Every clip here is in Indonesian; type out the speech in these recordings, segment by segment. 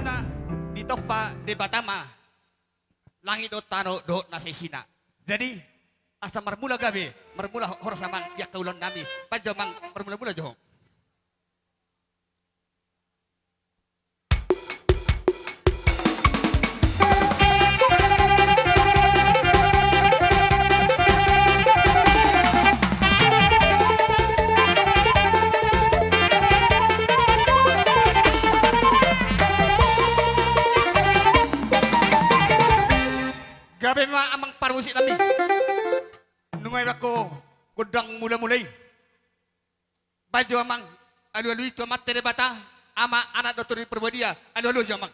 na dito pa di Batama langit o tano do nasisina. Jadi asa marmula gabi, marmula horas amang ya kaulan nami. Padyo mang marmula-mula jo. Gabi ma amang parmusik nami. Nungay ako kudang mula-mulay. Baju amang alu-alu itu amat tere bata ama anak dokter perbadia alu-alu amang.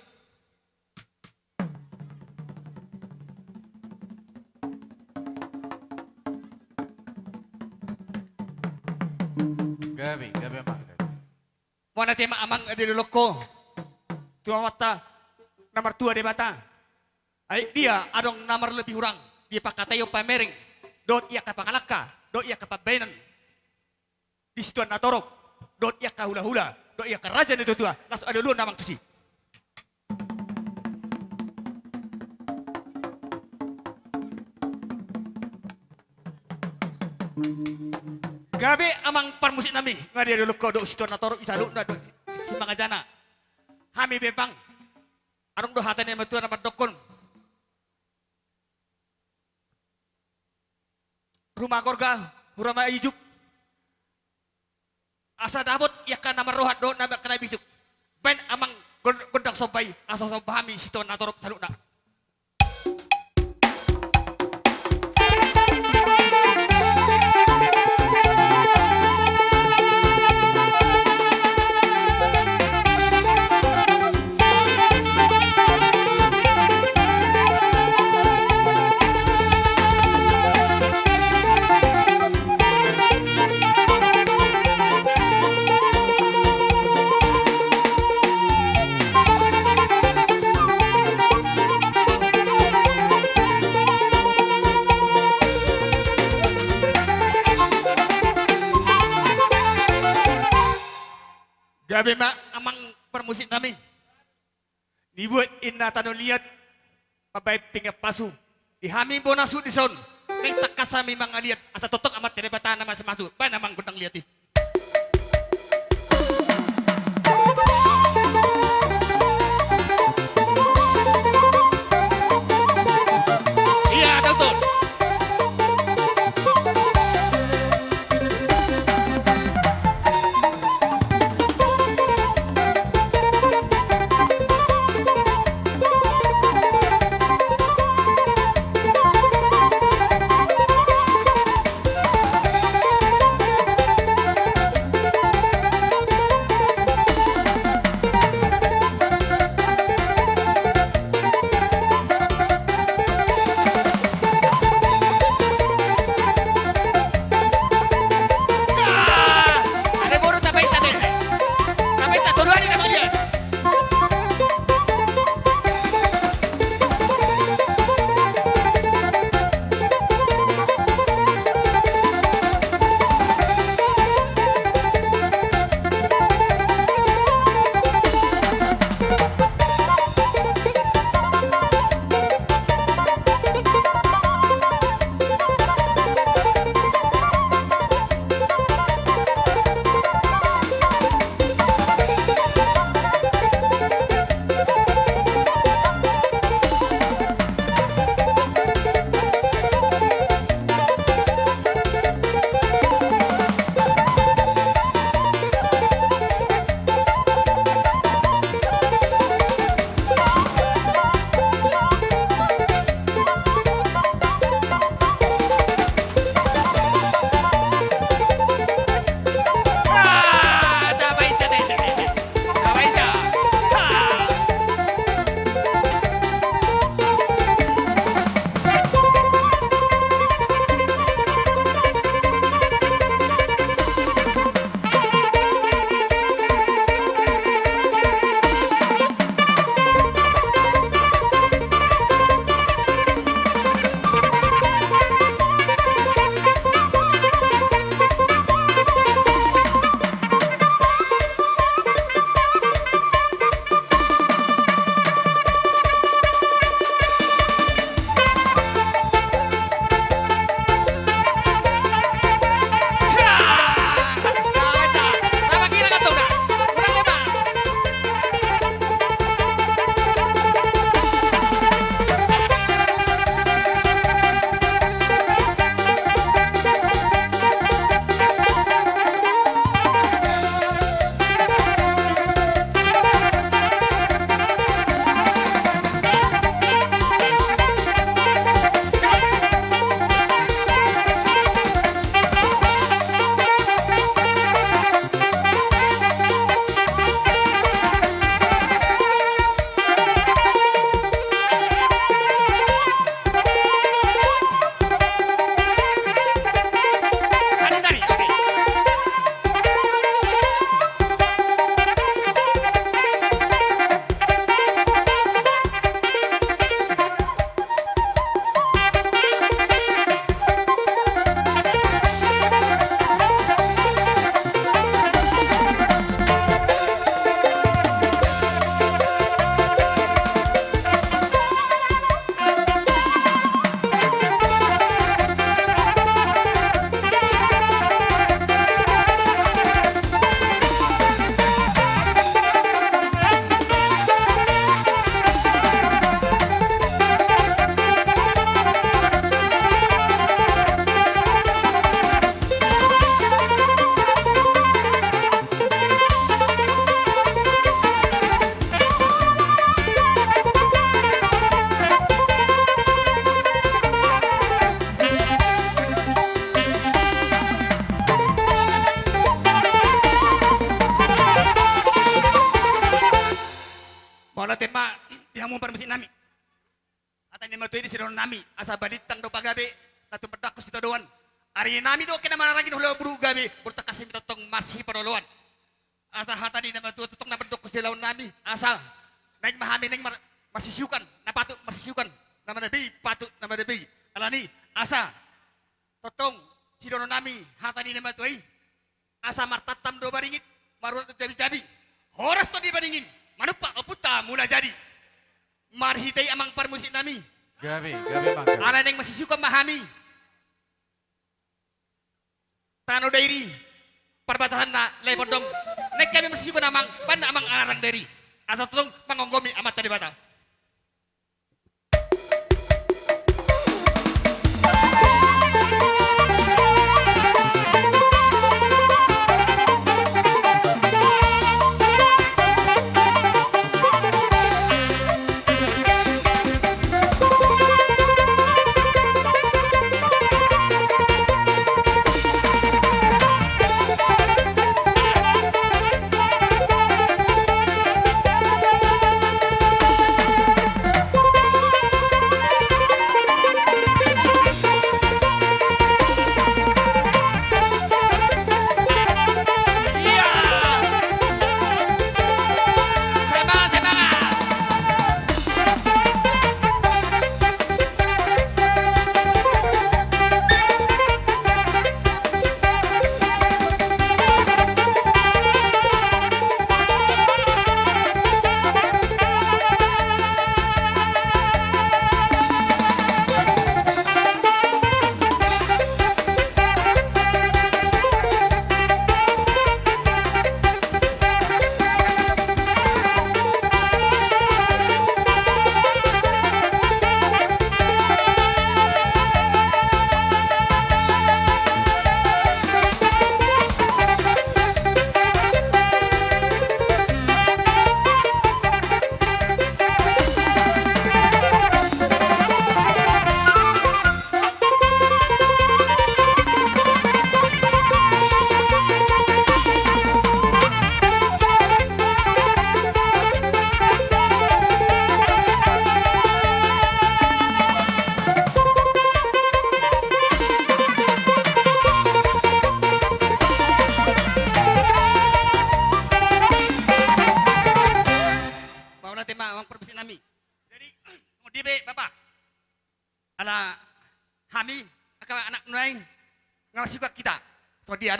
Gabi amang. Wana tema amang ada loko. Tua mata nomor 2 de bata. Ay dia adong nomor lebih urang. Dia pakatayo pamering. Dot iya kapangalaka, dot iya kapabenan. Di situ natorok, dot iya kahula-hula, dot iya karajan itu tua. Langsung ada lu namang tusi. Gabi amang parmusik nami, ngadi dulu ko dot situ natorok isa lu na dot si mangajana. Hami bebang. Arong do hatan yang betul nama dokon. Rumah korga, rumah ijuk. Asa dabot ya kan nama rohat do nama kena bijuk. Ben amang gondang sobai, asa sobahami situ natorok salukna. Gabi ma amang permusik nami. Dibuat inna tanong liat pabay pinga pasu. Ihami bonasu di son. Kay takasami mga liat asa totok amat terebata naman sa masu. Pa namang gutang liat eh. Iya, doktor. hamu permisi nami. Ata ni matu ini si nami asa balitang do pagabe natu pedakos itu doan. Ari nami do kena mararagi do buru gabe burta kasih totong masih padoloan. Asa hata di nama tu tutong na bedok si lawan nami asa naik mahami neng masih siukan na patut masih siukan nama nabi patut nama nabi alani asa totong si dono nami hata di nama tu asa martatam do baringit marut jadi horas to di baringin manuk pak oputa mula jadi marhitai amang parmusik nami Gabi mang. ala neng masih suka mahami tano dairi perbatasan na lepodong nek kami masih suka namang banda amang arang dairi asal tolong mangonggomi amat tadi bata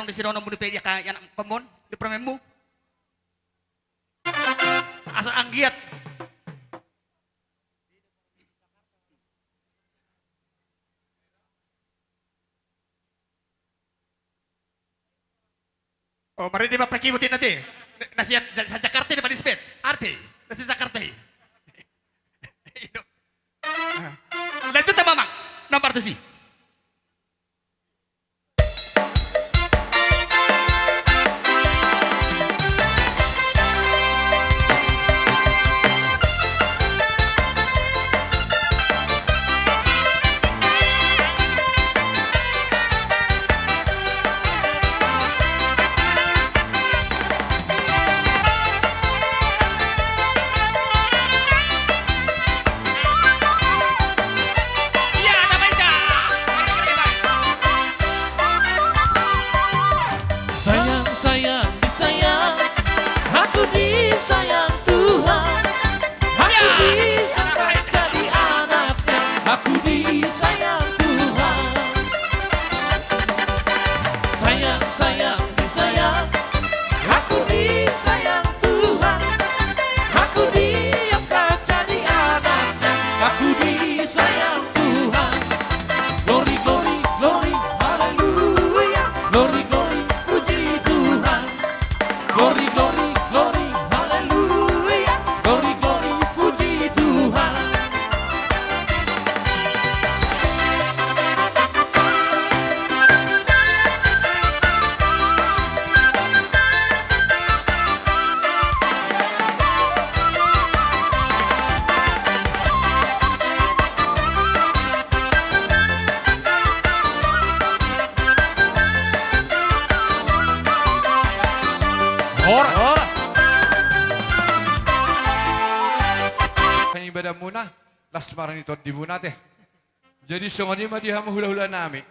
Anong di sinono mo di pwede ka yan ang pamon di pramemu asa anggiat oh mari di mapakibutin nanti nasiyan sa Jakarta di Palisbet arte nasi Jakarta lanjut ta mamang nomor 2 Ya, ada meja. ibadah muna, lasmaran ito di muna teh. Jadi songoni mah dia hula-hula nami.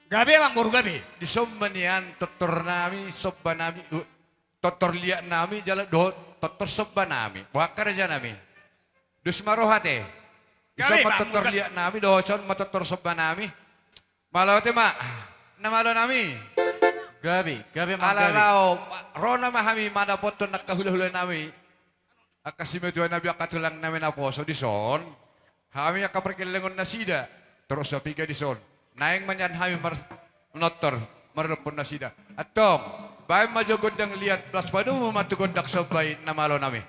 Gabi mang muru gabi. Di sombanian totor nami, sobba nami, totor liat nami, jalan do, totor sobba nami, bakar aja nami. Dus marohate. Di Gabi, sobba Bang, totor murga- liat nami, doson matotor sobba nami. Malawate ma, namalo nami. Gabi mang gabi. Alalao, rona mahami mana poto nakahula-hula nami. Akasimetuan nabi akatulang namin na poso di son. Kami akaperkilangon na sida. Terus sa piga di son. Naing manyan kami notor. Marupon na sida. At tong, bahay majogod ng liat plus pa doon matugod dak sabay na malo nami.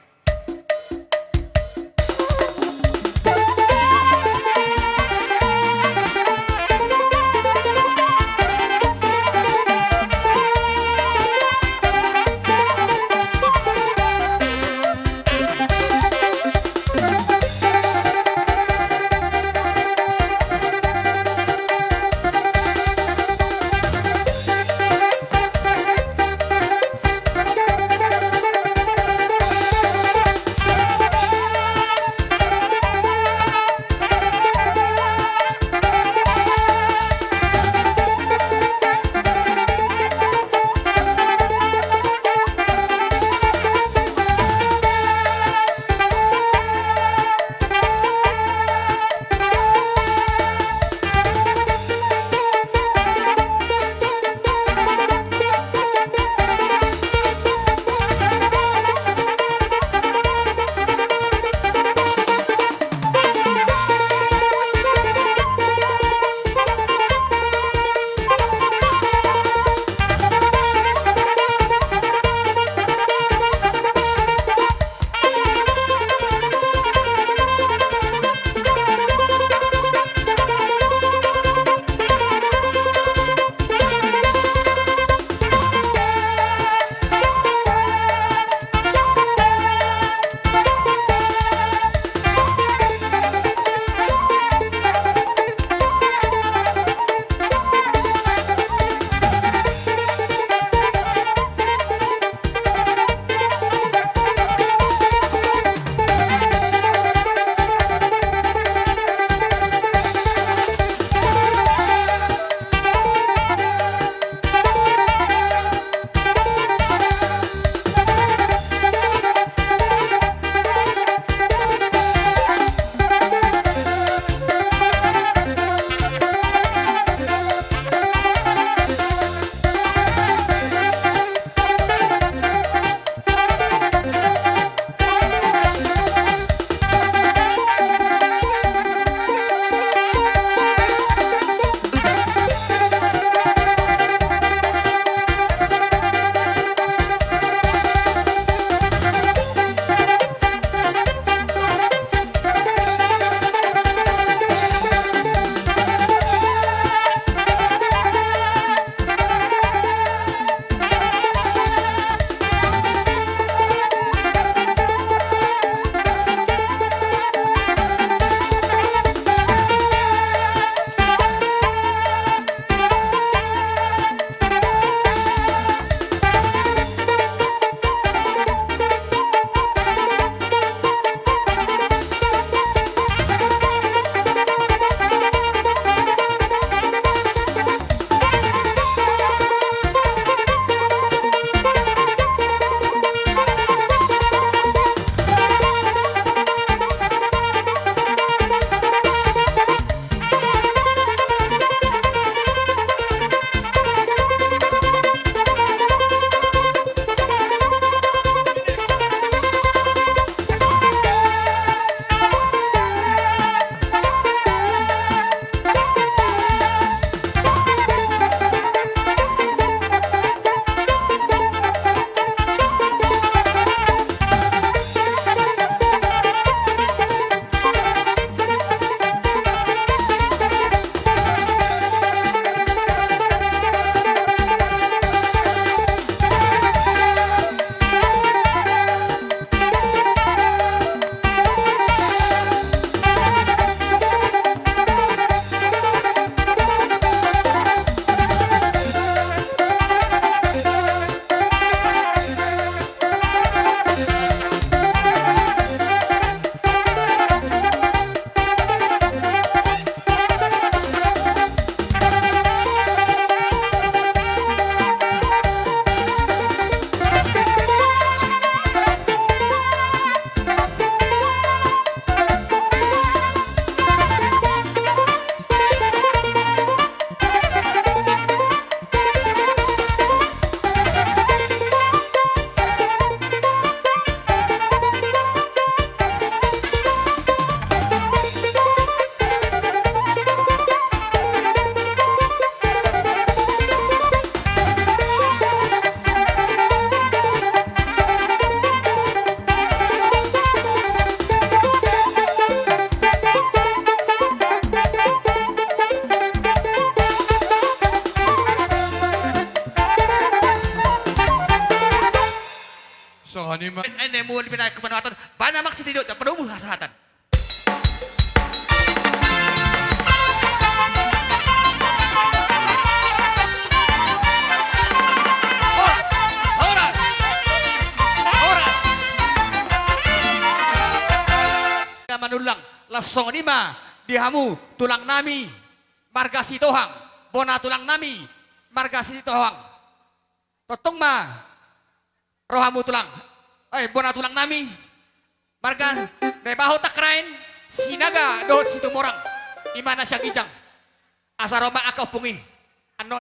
Sahani ma. Ene mo binay kemanatan. Bana maksud itu tak perlu hasatan. Manulang lasong lima dihamu tulang nami margasi tohang bona tulang nami margasi tohang totong ma rohamu tulang bona tulang nami marga nebaho takrain sinaga dohot situ morang imana siya gijang asaroma akaw pungi ano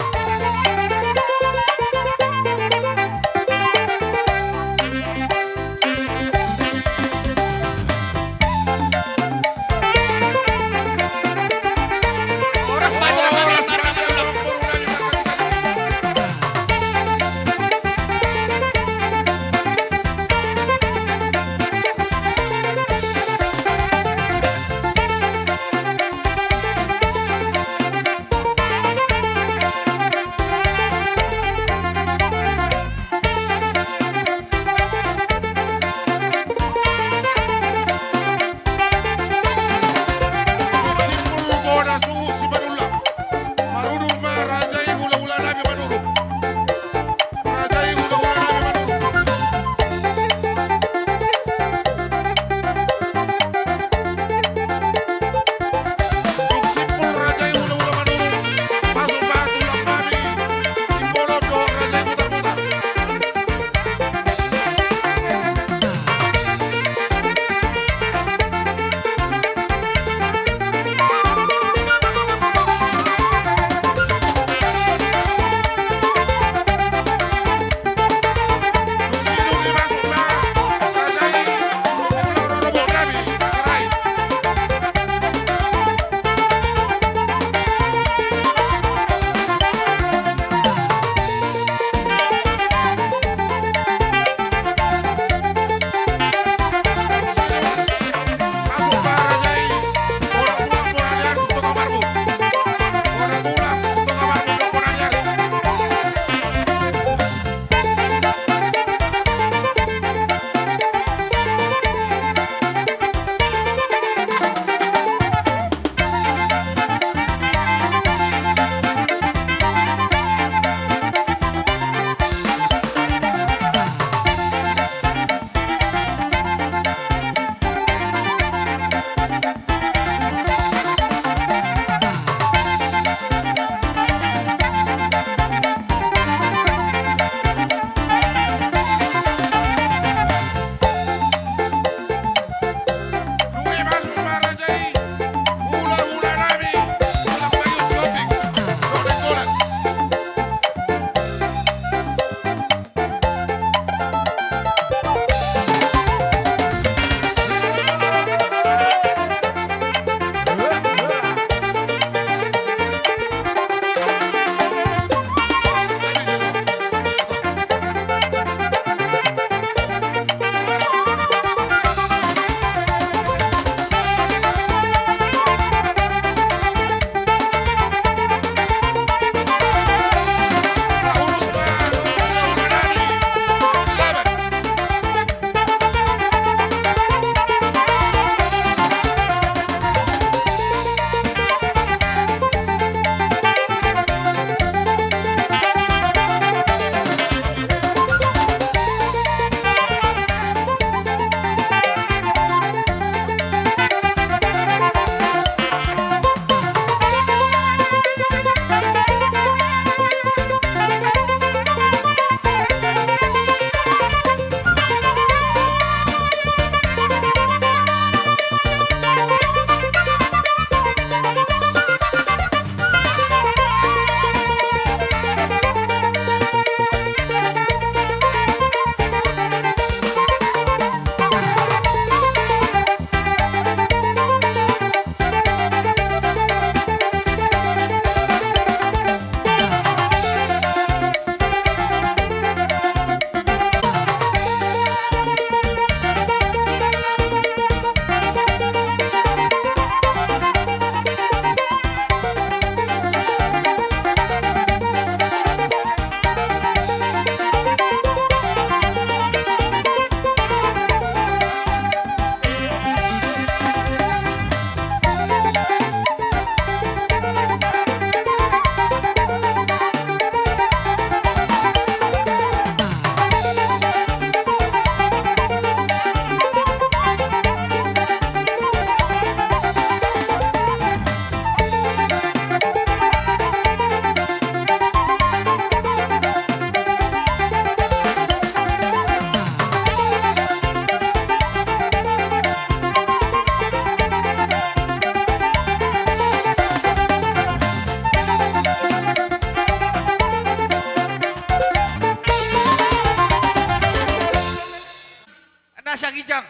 nasa gijang.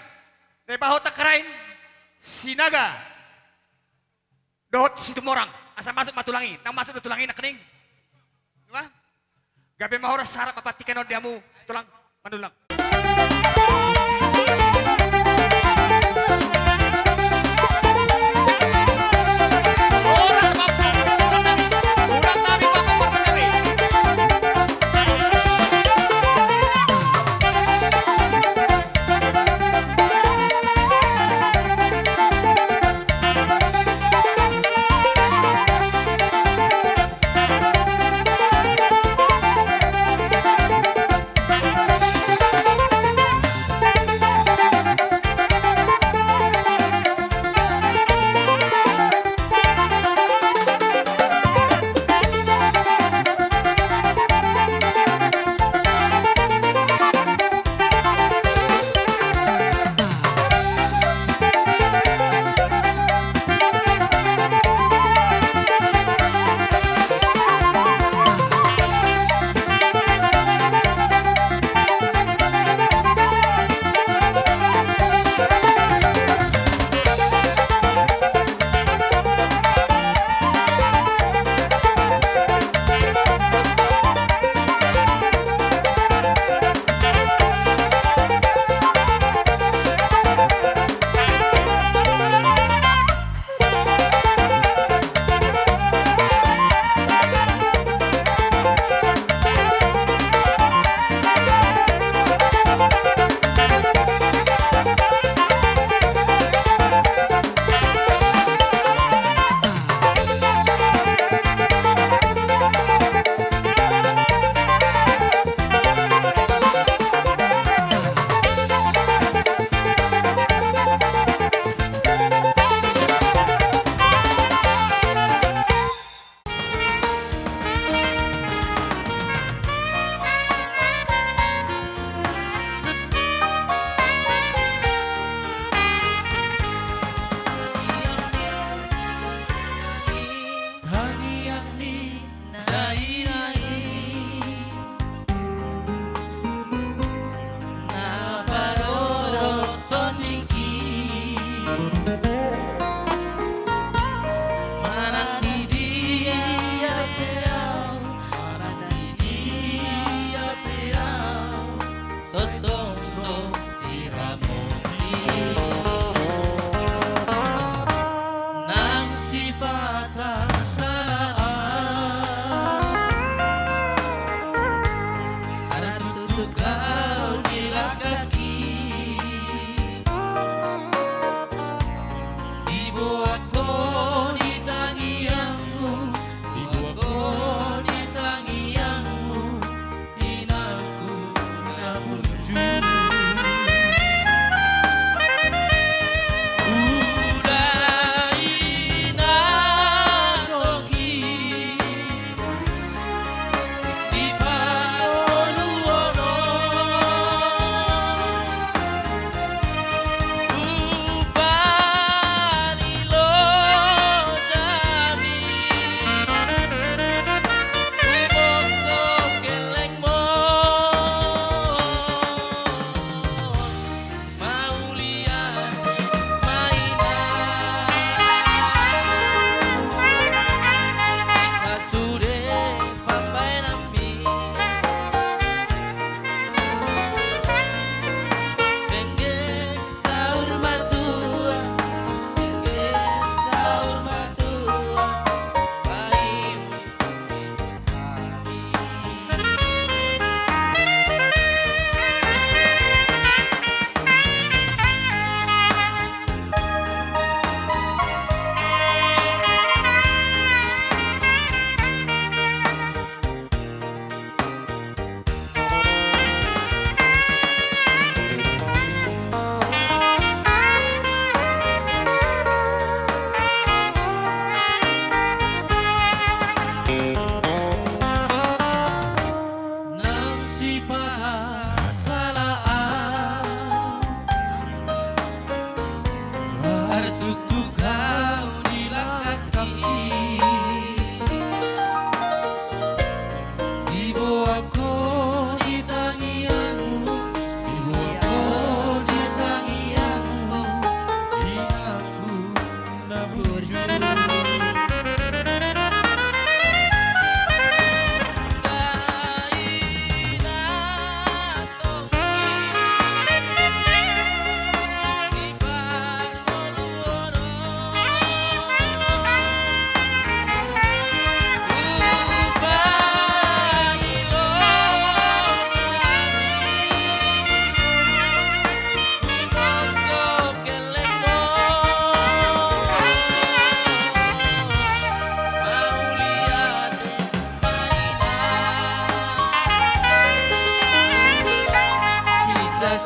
Nebaho takarain, sinaga. Dohot si tumorang, asa masuk matulangi, nang masuk do tulangi na kening. Diba? Gabi mahoras sarap mapatikan on diamu, tulang, manulang. Oras mampu, kurang nabi mampu permenami.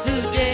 sudah